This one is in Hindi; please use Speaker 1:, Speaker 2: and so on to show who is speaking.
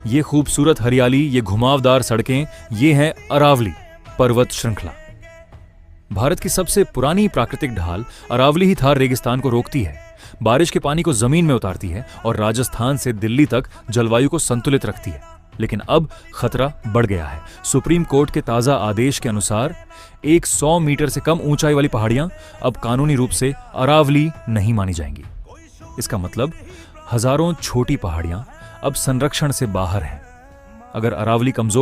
Speaker 1: ये खूबसूरत हरियाली, ये घुमावदार सड़कें, ये है अरावली पर्वत श्रृंखला। भारत की सबसे पुरानी प्राकृतिक ढाल अरावली ही थार रेगिस्तान को रोकती है, बारिश के पानी को जमीन में उतारती है और राजस्थान से दिल्ली तक जलवायु को संतुलित रखती है। लेकिन अब खतरा बढ़ गया है। सुप्रीम कोर्ट के ताजा आदेश के अनुसार 100 मीटर से कम ऊंचाई वाली पहाड़ियां अब कानूनी रूप से अरावली नहीं मानी जाएंगी। इसका मतलब हजारों छोटी पहाड़ियां अब संरक्षण से बाहर हैं। अगर अरावली कमजोर